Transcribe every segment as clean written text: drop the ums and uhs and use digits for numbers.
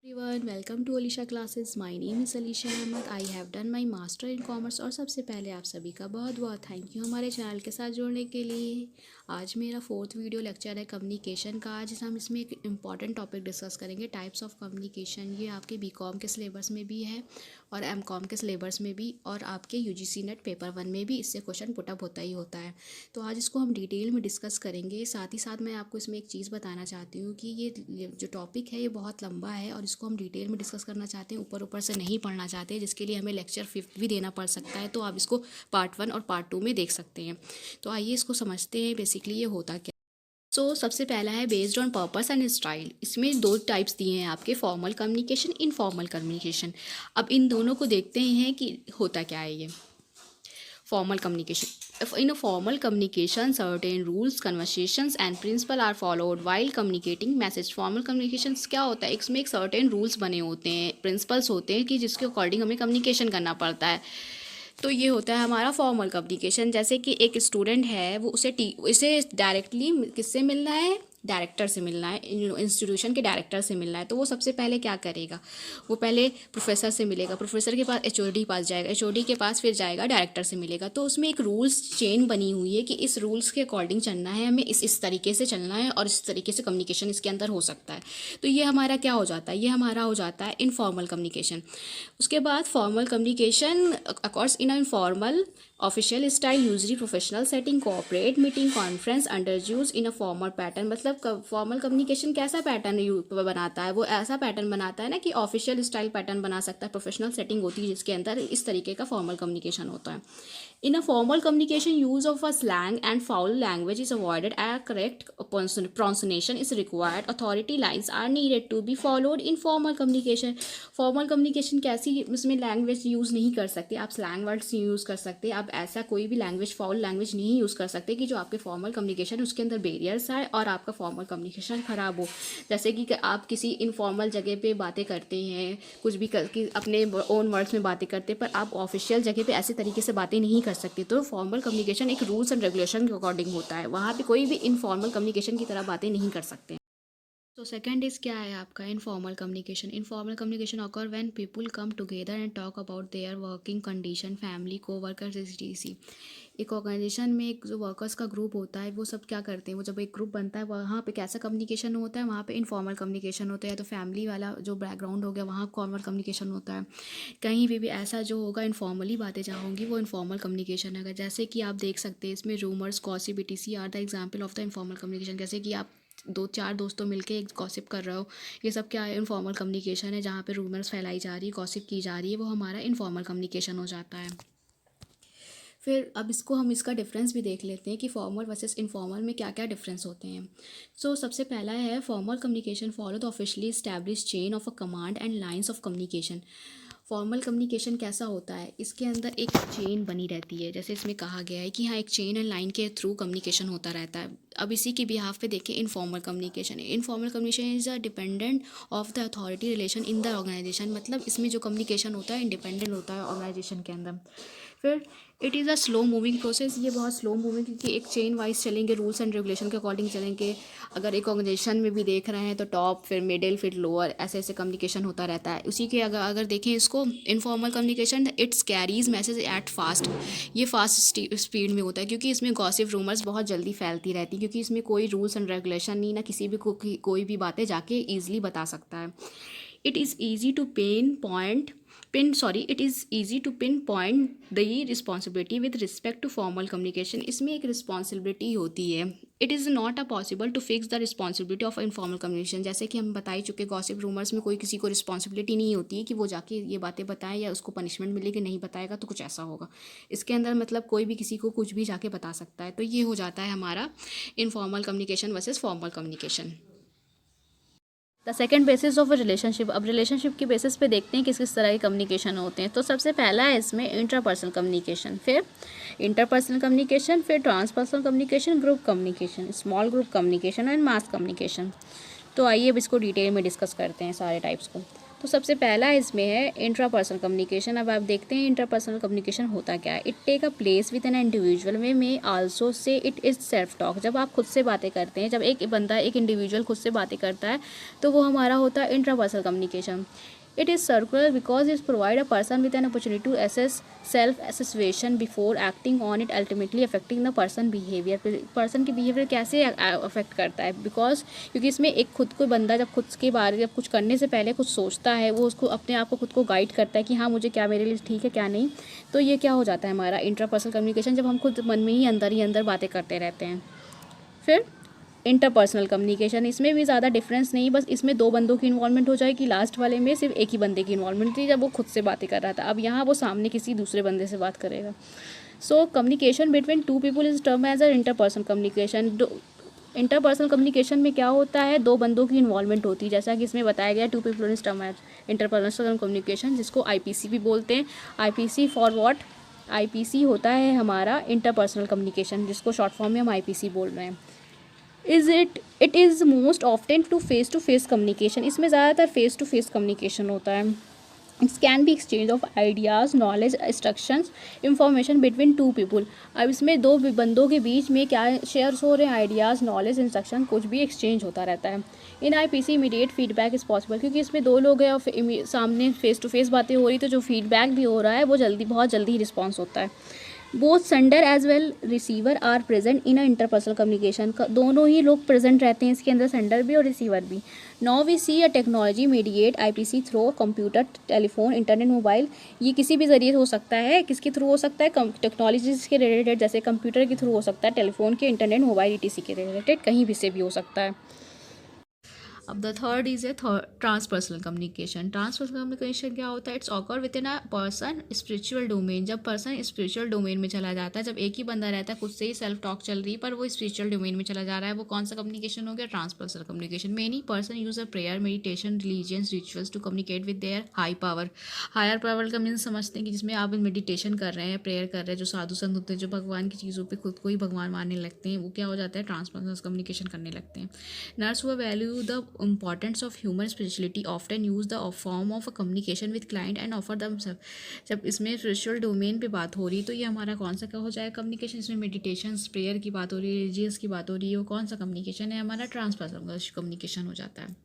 Everyone welcome to Alisha classes. My name is Alisha Ahmed. I have done my master in commerce. और सबसे पहले आप सभी का बहुत बहुत थैंक यू हमारे चैनल के साथ जुड़ने के लिए। आज मेरा 4th वीडियो लेक्चर है कम्युनिकेशन का। आज हम इसमें एक इम्पॉर्टेंट टॉपिक डिस्कस करेंगे, टाइप्स ऑफ कम्युनिकेशन। ये आपके बीकॉम के सिलेबस में भी है और एमकॉम के सिलेबस में भी, और आपके यूजीसी नेट पेपर 1 में भी इससे क्वेश्चन पुटअप होता ही होता है। तो आज इसको हम डिटेल में डिस्कस करेंगे। साथ ही साथ मैं आपको इसमें एक चीज़ बताना चाहती हूँ कि ये जो टॉपिक है ये बहुत लंबा है और इसको हम डिटेल में डिस्कस करना चाहते हैं, ऊपर ऊपर से नहीं पढ़ना चाहते, जिसके लिए हमें लेक्चर 5 भी देना पड़ सकता है। तो आप इसको पार्ट 1 और पार्ट 2 में देख सकते हैं। तो आइए इसको समझते हैं बेसिकली ये होता क्या। सबसे पहला है based on purpose and style. इसमें 2 टाइप्स दिए हैं आपके, फॉर्मल कम्युनिकेशन, इनफॉर्मल कम्युनिकेशन। अब इन दोनों को देखते हैं कि होता क्या है ये formal communication. In a formal communication, certain rules, conversations and principles are followed while communicating message. Formal communications क्या होता है, इसमें एक certain rules बने होते हैं, principles होते हैं कि जिसके अकॉर्डिंग हमें कम्युनिकेशन करना पड़ता है। तो ये होता है हमारा फॉर्मल कम्युनिकेशन। जैसे कि एक स्टूडेंट है, वो उसे डायरेक्टली किससे मिलना है, डायरेक्टर से मिलना है, इंस्टीट्यूशन के डायरेक्टर से मिलना है। तो वो सबसे पहले क्या करेगा, वो पहले प्रोफेसर से मिलेगा, प्रोफेसर के पास एचओडी पास जाएगा, एचओडी के पास फिर जाएगा डायरेक्टर से मिलेगा। तो उसमें एक रूल्स चेन बनी हुई है कि इस रूल्स के अकॉर्डिंग चलना है, हमें इस तरीके से चलना है और इस तरीके से कम्युनिकेशन इसके अंदर हो सकता है। तो ये हमारा क्या हो जाता है, ये हमारा हो जाता है इनफॉर्मल कम्युनिकेशन। उसके बाद formal communication accords in informal official style, usually professional setting, corporate meeting, conference, underuse in a formal pattern. मतलब फॉर्मल कम्युनिकेशन कैसा पैटर्न बनाता है, वो ऐसा पैटर्न बनाता है ना कि ऑफिशियल स्टाइल पैटर्न बना सकता है, प्रोफेशनल सेटिंग होती है जिसके अंदर इस तरीके का फॉर्मल कम्युनिकेशन होता है। In a formal communication, use of a slang and foul language is avoided. A correct pronunciation is required. Authority lines are needed to be followed in formal communication. Formal communication कैसी, इसमें language use नहीं कर सकते आप, slang words use कर सकते, आप ऐसा कोई भी लैंग्वेज, फाउल लैंग्वेज नहीं यूज़ कर सकते कि जो आपके फॉर्मल कम्युनिकेशन उसके अंदर बैरियर्स आए और आपका फॉर्मल कम्युनिकेशन ख़राब हो। जैसे कि आप किसी इनफॉर्मल जगह पे बातें करते हैं, कुछ भी कि अपने ओन वर्ड्स में बातें करते हैं, पर आप ऑफिशियल जगह पे ऐसे तरीके से बातें नहीं कर सकते। तो फॉर्मल कम्युनिकेशन एक रूल्स एंड रेगुलेशन के अकॉर्डिंग होता है, वहाँ पे कोई भी इनफॉर्मल कम्युनिकेशन की तरह बातें नहीं कर सकते। तो सेकंड इज क्या है आपका informal communication. Informal communication occur when people come together and talk about their working condition, family, coworkers etc। एक ऑर्गेनाइजेशन में एक जो वर्कर्स का ग्रुप होता है वो सब क्या करते हैं, वो जब एक ग्रुप बनता है वहाँ पे कैसा कम्युनिकेशन होता है, वहाँ पे इनफॉर्मल कम्युनिकेशन होता है। तो फैमिली वाला जो बैकग्राउंड हो गया वहाँ फॉर्मल कम्युनिकेशन होता है। कहीं भी ऐसा जो होगा इनफॉर्मली बातें जहाँ होंगी वो इनफॉर्मल कम्युनिकेशन है। जैसे कि आप देख सकते हैं इसमें rumours, gossip etc are the example of the informal communication. जैसे कि आप 2-4 दोस्तों मिलके एक गॉसिप कर रहे हो, ये सब क्या है, इनफॉर्मल कम्युनिकेशन है। जहाँ पे रूमर्स फैलाई जा रही है, गॉसिप की जा रही है, वो हमारा इनफॉर्मल कम्युनिकेशन हो जाता है। फिर अब इसको हम इसका डिफरेंस भी देख लेते हैं कि फॉर्मल वर्सेस इनफॉर्मल में क्या क्या डिफरेंस होते हैं। सबसे पहला है formal communication follow the officially establish chain of a command and lines of communication. Formal communication कैसा होता है, इसके अंदर एक चेन बनी रहती है, जैसे इसमें कहा गया है कि हाँ एक चेन एंड लाइन के थ्रू कम्युनिकेशन होता रहता है। अब इसी की बिहाफ पे देखें informal communication. Informal communication is a dependent of the authority relation in the organisation. मतलब इसमें जो कम्युनिकेशन होता है इंडिपेंडेंट होता है ऑर्गेनाइजेशन के अंदर। फिर it is a slow moving process. ये बहुत स्लो मूविंग, क्योंकि एक चेन वाइज चलेंगे, रूल्स एंड रेगुलेशन के अकॉर्डिंग चलेंगे। अगर एक ऑर्गेनाइजेशन में भी देख रहे हैं तो टॉप, फिर मिडिल, फिर लोअर, ऐसे ऐसे कम्युनिकेशन होता रहता है। उसी के अगर देखें इसको informal communication, it's carries message eight fast. ये फास्ट स्पीड में होता है, क्योंकि इसमें गॉसिप रूमर्स बहुत जल्दी फैलती रहती है, क्योंकि इसमें कोई रूल्स एंड रेगुलेशन नहीं, ना किसी भी कोई भी बातें जाके ईजिली बता सकता है। It is easy to it is easy to pinpoint the responsibility with respect to formal communication। इसमें एक रिस्पॉन्सिबिलिटी होती है। It is not a possible to fix the responsibility of informal communication. जैसे कि हम बता ही चुके, गॉसिप रूमर्स में कोई किसी को रिस्पॉन्सिबिलिटी नहीं होती है कि वो जाके ये बातें बताएं या उसको पनिशमेंट मिलेगी, नहीं बताएगा तो कुछ ऐसा होगा। इसके अंदर मतलब कोई भी किसी को कुछ भी जाके बता सकता है। तो ये हो जाता है हमारा informal communication versus formal communication. The second basis of a relationship. अब रिलेशनशिप की बेसिस पे देखते हैं किस किस तरह के कम्युनिकेशन होते हैं। तो सबसे पहला है इसमें इंटरपर्सनल कम्युनिकेशन, फिर इंटरपर्सनल कम्युनिकेशन, फिर transpersonal communication, group communication, small group communication and mass communication. तो आइए अब इसको डिटेल में डिस्कस करते हैं सारे टाइप्स को। तो सबसे पहला इसमें है इंट्रापर्सनल कम्युनिकेशन। अब आप देखते हैं इंट्रापर्सनल कम्युनिकेशन होता क्या है। It take a place with an individual में आल्सो से इट इज़ सेल्फ टॉक। जब आप खुद से बातें करते हैं, जब एक बंदा एक इंडिविजुअल खुद से बातें करता है तो वो हमारा होता है intrapersonal communication. It is circular because it provides a person with an opportunity to assess self-assessment before acting on it, ultimately affecting the person behavior। person की behavior कैसे अफेक्ट करता है, बिकॉज क्योंकि इसमें एक खुद को बंदा जब खुद के बारे जब कुछ करने से पहले कुछ सोचता है, वो उसको अपने आप को खुद को गाइड करता है कि हाँ मुझे क्या मेरे लिए ठीक है क्या नहीं। तो ये क्या हो जाता है हमारा इंट्रापर्सनल कम्युनिकेशन, जब हम खुद मन में ही अंदर बातें करते रहते हैं। फिर इंटरपर्सनल कम्युनिकेशन, इसमें भी ज़्यादा डिफरेंस नहीं, बस इसमें दो बंदों की इन्वॉल्वमेंट हो जाएगी। लास्ट वाले में सिर्फ एक ही बंदे की इन्वॉल्वमेंट थी जब वो खुद से बातें कर रहा था, अब यहाँ वो सामने किसी दूसरे बंदे से बात करेगा। So communication between two people is term as a interpersonal communication. Interpersonal communication में क्या होता है, दो बंदों की इन्वॉल्वमेंट होती है, जैसा कि इसमें बताया गया two people is term as interpersonal communication, जिसको IPC भी बोलते हैं। IPC फॉर व्हाट, IPC होता है हमारा इंटरपर्सनल कम्युनिकेशन, जिसको शॉर्ट फॉर्म में हम IPC बोल रहे हैं। It is most often to face communication, इसमें ज़्यादातर फेस टू फेस कम्युनिकेशन होता है। It's can be exchange of ideas, knowledge, instructions, information between two people. अब इसमें दो बंदों के बीच में क्या शेयर्स हो रहे हैं, आइडियाज़, नॉलेज, इंस्ट्रक्शन, कुछ भी एक्सचेंज होता रहता है। इन IPC immediate feedback is possible, क्योंकि इसमें दो लोग हैं और सामने फेस टू फेस बातें हो रही, तो जो फीडबैक भी हो रहा है वो बहुत जल्दी ही रिस्पॉन्स होता है। Both sender as well receiver are present in a interpersonal communication, दोनों ही लोग प्रेजेंट रहते हैं इसके अंदर, सेंडर भी और रिसीवर भी। Now we see a technology mediate IPC through computer, telephone, internet, mobile. ये किसी भी ज़रिए हो सकता है, किसके थ्रू हो सकता है, टेक्नोलॉजी के रिलेटेड, जैसे कंप्यूटर के थ्रू हो सकता है, टेलीफोन के, इंटरनेट, मोबाइल, ETC के रिलेटेड, कहीं भी से भी हो सकता है। अब the third is a transpersonal communication. Transpersonal communication क्या होता है, it's occur within a person spiritual domain. जब पर्सन स्पिरिचुअल डोमेन में चला जाता है, जब एक ही बंदा रहता है, खुद से ही सेल्फ टॉक चल रही है पर वो स्पिरिचुअल डोमेन में चला जा रहा है, वो कौन सा कम्युनिकेशन हो गया, transpersonal communication. Many person use a prayer, meditation, religions, rituals to communicate with their high power. Higher power का मीन्स समझते हैं कि जिसमें आप मेडिटेशन कर रहे हैं, प्रेयर कर रहे हैं, जो साधु संत होते हैं, जो भगवान की चीज़ों पर खुद को ही भगवान मानने लगते हैं, वो क्या हो जाता है, ट्रांसपर्सनल कम्युनिकेशन करने लगते हैं। नर्स हुआ value the importance of human spirituality often use the form of a communication with client and offer दम सब। जब इसमें स्पिरिचुअल डोमेन पे बात हो रही है तो ये हमारा कौन सा क्या हो जाएगा कम्युनिकेशन, इसमें मेडिटेशन, प्रेयर की बात हो रही है, रिलीजियस की बात हो रही है, वो कौन सा कम्युनिकेशन है, हमारा ट्रांसपर्सनल कम्युनिकेशन हो जाता है।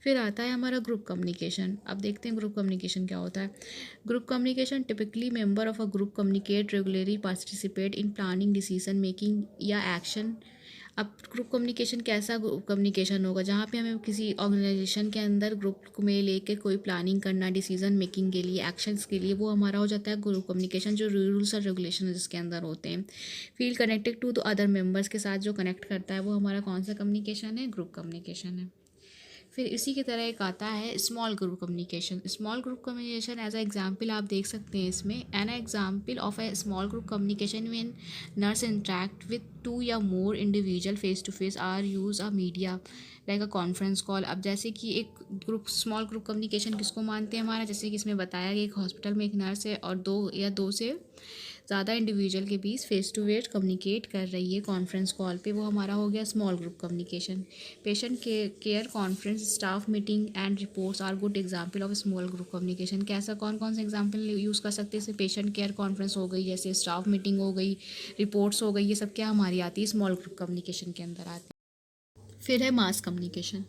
फिर आता है हमारा ग्रुप कम्युनिकेशन। अब देखते हैं ग्रुप कम्युनिकेशन क्या होता है। Group communication typically member of a group communicate regularly, participate in planning, decision making या एक्शन। अब ग्रुप कम्युनिकेशन कैसा ग्रुप कम्युनिकेशन होगा, जहाँ पे हमें किसी ऑर्गेनाइजेशन के अंदर ग्रुप में लेके कोई प्लानिंग करना, डिसीजन मेकिंग के लिए, एक्शंस के लिए, वो हमारा हो जाता है ग्रुप कम्युनिकेशन। जो रूल्स और रेगुलेशन जिसके अंदर होते हैं, feel connected to the other members के साथ जो कनेक्ट करता है, वो हमारा कौन सा कम्युनिकेशन है, ग्रुप कम्युनिकेशन है। फिर इसी की तरह एक आता है small group communication. Small group communication as a example आप देख सकते हैं इसमें, an example of a small group communication when nurse interact with two या more individual face to face or use a media like a conference call. अब जैसे कि एक ग्रुप स्मॉल ग्रुप कम्युनिकेशन किसको मानते हैं हमारा, जैसे कि इसमें बताया गया एक हॉस्पिटल में एक नर्स है और दो से ज़्यादा इंडिविजुअल के बीच फेस टू फेस कम्युनिकेट कर रही है कॉन्फ्रेंस कॉल पे, वो हमारा हो गया small group communication. Patient care conference, staff meeting and reports are good example of small group communication. कैसा कौन से एग्जाम्पल यूज़ कर सकते हैं, जैसे पेशेंट केयर कॉन्फ्रेंस हो गई, जैसे स्टाफ मीटिंग हो गई, रिपोर्ट्स हो गई, ये सब क्या हमारी आती है, स्मॉल ग्रुप कम्युनिकेशन के अंदर आती है। फिर है मास कम्युनिकेशन।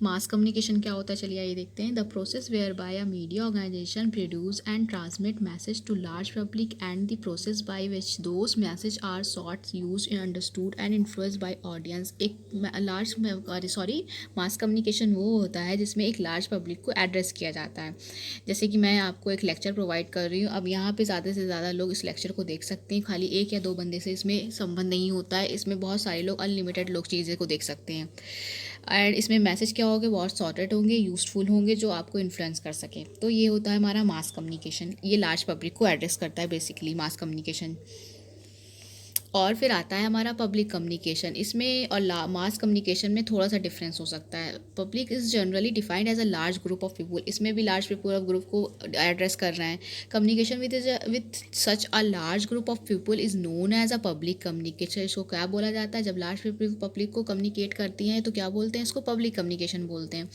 मास कम्युनिकेशन क्या होता है, चलिए आइए देखते हैं। The process whereby a media organisation produce and transmit message to large public and the process by which those message are sought use understood and influenced by audience. एक mass communication वो होता है जिसमें एक large public को address किया जाता है। जैसे कि मैं आपको एक लेक्चर प्रोवाइड कर रही हूँ, अब यहाँ पे ज़्यादा से ज़्यादा लोग इस लेक्चर को देख सकते हैं, खाली एक या दो बंदे से इसमें संबंध नहीं होता है, इसमें बहुत सारे लोग, अनलिमिटेड लोग चीज़ें को देख सकते हैं। एंड इसमें मैसेज क्या होंगे, बहुत सॉर्टेड होंगे, यूज़फुल होंगे, जो आपको इन्फ्लुएंस कर सके। तो ये होता है हमारा मास कम्युनिकेशन, ये लार्ज पब्लिक को एड्रेस करता है बेसिकली मास कम्युनिकेशन। और फिर आता है हमारा पब्लिक कम्युनिकेशन। इसमें और मास कम्युनिकेशन में थोड़ा सा डिफरेंस हो सकता है। Public is generally defined as a large group of people, इसमें भी लार्ज पीपल ऑफ ग्रुप को एड्रेस कर रहे हैं। Communication with such a large group of people is known as a public communication. इसको क्या बोला जाता है? जब लार्ज पीपल पब्लिक को कम्युनिकेट करती हैं तो क्या बोलते हैं? इसको पब्लिक कम्युनिकेशन बोलते हैं।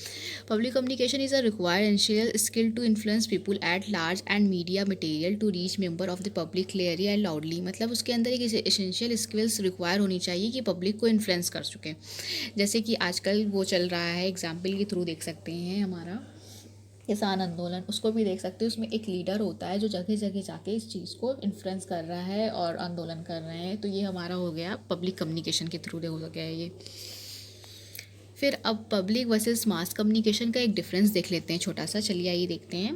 Public communication is a required and essential skill to influence people at large and media material to reach member of the public clearly and loudly। मतलब उसके अंदर एक एसेंशियल स्किल्स रिक्वायर होनी चाहिए कि पब्लिक को इन्फ्लुएंस कर सके। जैसे कि आजकल वो चल रहा है, एग्जाम्पल के थ्रू देख सकते हैं हमारा किसान आंदोलन, उसको भी देख सकते हैं। उसमें एक लीडर होता है जो जगह जगह जाके इस चीज़ को इन्फ्लुएंस कर रहा है और आंदोलन कर रहे हैं। तो ये हमारा हो गया पब्लिक कम्युनिकेशन के थ्रू हो गया ये। फिर अब पब्लिक वर्सेस मास कम्युनिकेशन का एक डिफरेंस देख लेते हैं छोटा सा। चलिए आइए देखते हैं।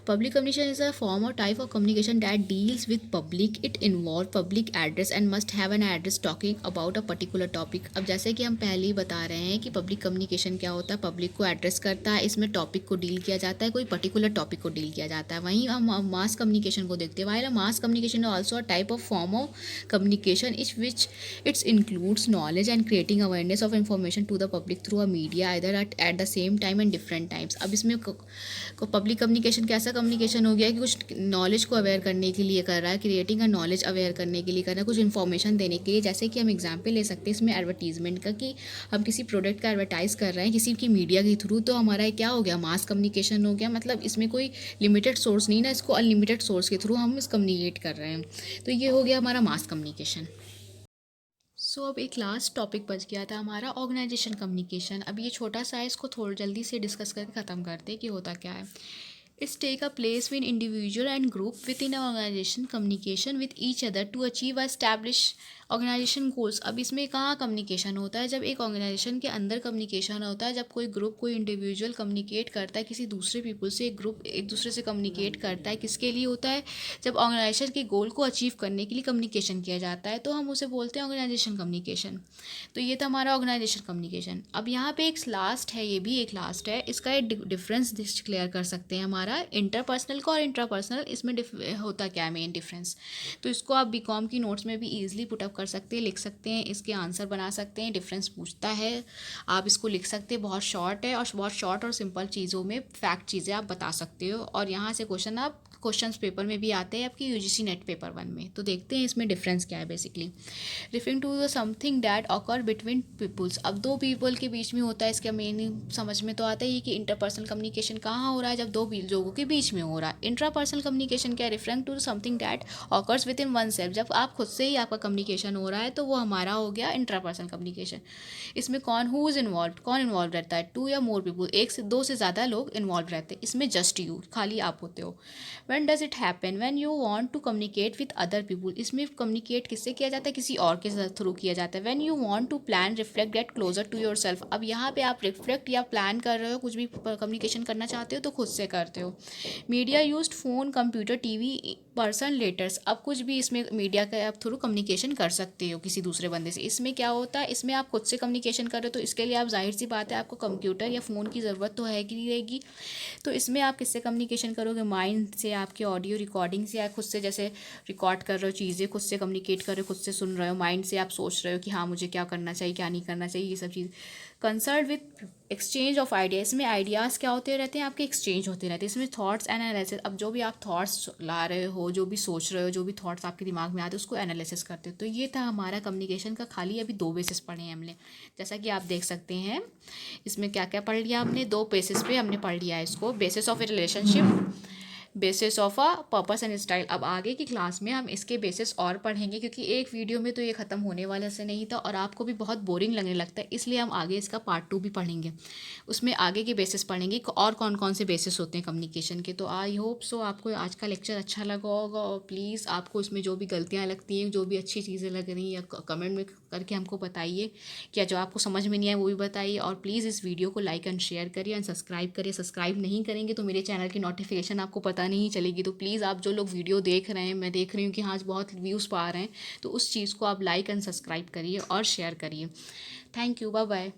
Public communication is a form और type of communication that deals with public. It involve public address and must have an address talking about a particular topic. अब जैसे कि हम पहले ही बता रहे हैं कि पब्लिक कम्युनिकेशन क्या होता है, पब्लिक को एड्रेस करता है, इसमें टॉपिक को डील किया जाता है, कोई पर्टिकुलर टॉपिक को डील किया जाता है। वहीं हम मास कम्युनिकेशन को देखते हैं। While mass communication also a type of form of communication each which it's includes knowledge and creating awareness of information to the public through a media either at the same time and different times. अब इसमें public communication कैसा communication हो गया कि कुछ knowledge को aware करने के लिए कर रहा है, क्रिएटिंग अ नॉलेज अवेयर करने के लिए कर रहा है, कुछ इन्फॉर्मेशन देने के लिए। जैसे कि हम एग्जाम्पल ले सकते हैं इसमें एडवर्टीजमेंट का, कि हम किसी प्रोडक्ट का एडवर्टाइज कर रहे हैं किसी की मीडिया के थ्रू, तो हमारा क्या हो गया? मास कम्युनिकेशन हो गया। मतलब इसमें कोई लिमिटेड सोर्स नहीं ना, इसको अनलिमिटेड सोर्स के थ्रू हम इस कम्युनिकेट कर रहे हैं। तो ये हो गया हमारा मास कम्युनिकेशन। अब एक लास्ट टॉपिक बच गया था हमारा ऑर्गेनाइजेशन कम्युनिकेशन। अब ये छोटा सा है, इसको थोड़ा जल्दी से डिस्कस करके ख़त्म करते कि होता क्या है। It's take a place win individual and group within organisation communication with each other to achieve a establish organisation goals. अब इसमें कहाँ कम्युनिकेशन होता है? जब एक ऑर्गेनाइजेशन के अंदर कम्युनिकेशन होता है, जब कोई ग्रुप कोई इंडिविजुअल कम्युनिकेट करता है किसी दूसरे पीपल से, एक ग्रुप एक दूसरे से कम्युनिकेट करता है, किसके लिए होता है? जब ऑर्गेनाइजेशन के गोल को अचीव करने के लिए कम्युनिकेशन किया जाता है, तो हम उसे बोलते हैं ऑर्गेनाइजेशन कम्युनिकेशन। तो ये था हमारा ऑर्गेनाइजेशन कम्युनिकेशन। अब यहाँ पे एक लास्ट है, ये भी एक लास्ट है, इसका एक डिफरेंस क्लियर कर सकते हैं हमारा इंटरपर्सनल का और इंट्रापर्सनल। इसमें होता क्या है मेन डिफरेंस? तो इसको आप बीकॉम की नोट्स में भी ईजिली पुटअप कर सकते हैं, लिख सकते हैं, इसके आंसर बना सकते हैं। डिफरेंस पूछता है, आप इसको लिख सकते हैं। बहुत शॉर्ट है और बहुत शॉर्ट और सिंपल चीज़ों में फैक्ट चीज़ें आप बता सकते हो। और यहाँ से क्वेश्चन आप क्वेश्चंस पेपर में भी आते हैं आपकी यूजीसी नेट पेपर 1 में। तो देखते हैं इसमें डिफरेंस क्या है। Basically referring to the something that occur between peoples. अब दो पीपल के बीच में होता है, इसका मेन समझ में तो आता ही कि इंटरपर्सनल कम्युनिकेशन कहाँ हो रहा है? जब दो लोगों के बीच में हो रहा है। इंट्रापर्सनल कम्युनिकेशन क्या है? Referring to something that occurs within oneself. जब आप खुद से ही आपका कम्युनिकेशन हो रहा है तो वो हमारा हो गया इंट्रापर्सनल कम्युनिकेशन। इसमें कौन इन्वॉल्व रहता है? 2 या मोर पीपल, एक से 2 से ज़्यादा लोग इन्वॉल्व रहते हैं। इसमें जस्ट यू, खाली आप होते हो। When does it happen? When you want to communicate with other people. इसमें कम्युनिकेट किससे किया जाता है? किसी और के थ्रू किया जाता है। When you want to plan reflect get closer to yourself. अब यहाँ पे आप रिफ्लेक्ट या प्लान कर रहे हो, कुछ भी कम्युनिकेशन करना चाहते हो तो खुद से करते हो। Media used phone, computer, TV, person, letters. अब कुछ भी इसमें मीडिया के आप थ्रू कम्युनिकेशन कर सकते हो किसी दूसरे बंदे से। इसमें क्या होता है? इसमें आप खुद से कम्युनिकेशन कर रहे हो तो इसके लिए आप जाहिर सी बात है आपको कंप्यूटर या फ़ोन की ज़रूरत तो है कि नहीं रहेगी। तो इसमें आप किससे कम्युनिकेशन करोगे? माइंड से, आपके ऑडियो रिकॉर्डिंग से, या खुद से जैसे रिकॉर्ड कर रहे हो चीज़ें, खुद से कम्युनिकेट कर रहे हो, खुद से सुन रहे हो, माइंड से आप सोच रहे हो कि हाँ मुझे क्या करना चाहिए क्या नहीं करना चाहिए, ये सब चीज़। Concern with exchange of idea. इसमें आइडियाज़ क्या होते रहते हैं? आपके एक्सचेंज होते रहते हैं। इसमें थॉट्स एनालिसिस। अब जो भी आप थॉट्स ला रहे हो, जो भी सोच रहे हो, जो भी थॉट्स आपके दिमाग में आते हैं उसको एनालिसिस करते हो। तो ये था हमारा कम्युनिकेशन का। खाली अभी 2 बेसिस पढ़े हैं हमने, जैसा कि आप देख सकते हैं। इसमें क्या क्या पढ़ लिया हमने? 2 बेसिस पे हमने पढ़ लिया है इसको। Basis of A relationship, basis of a purpose and style. अब आगे की क्लास में हम इसके बेसिस और पढ़ेंगे, क्योंकि एक वीडियो में तो ये ख़त्म होने वाला से नहीं था और आपको भी बहुत बोरिंग लगने लगता है, इसलिए हम आगे इसका पार्ट 2 भी पढ़ेंगे। उसमें आगे के बेसिस पढ़ेंगे और कौन कौन से बेसिस होते हैं कम्युनिकेशन के। तो आई होप सो आपको आज का लेक्चर अच्छा लगा होगा, और प्लीज़ आपको इसमें जो भी गलतियाँ लगती हैं, जो भी अच्छी चीज़ें लग रही हैं, कमेंट में करके हमको बताइए। क्या जो आपको समझ में नहीं आए वो भी बताइए। और प्लीज़ इस वीडियो को लाइक एंड शेयर करिए एंड सब्सक्राइब करिए। सब्सक्राइब नहीं करेंगे तो मेरे चैनल की नोटिफिकेशन आपको पता नहीं चलेगी। तो प्लीज़ आप जो लोग वीडियो देख रहे हैं, मैं देख रही हूँ कि हाँ आज बहुत व्यूज़ पा रहे हैं, तो उस चीज़ को आप लाइक एंड सब्सक्राइब करिए और शेयर करिए। Thank you, bye bye.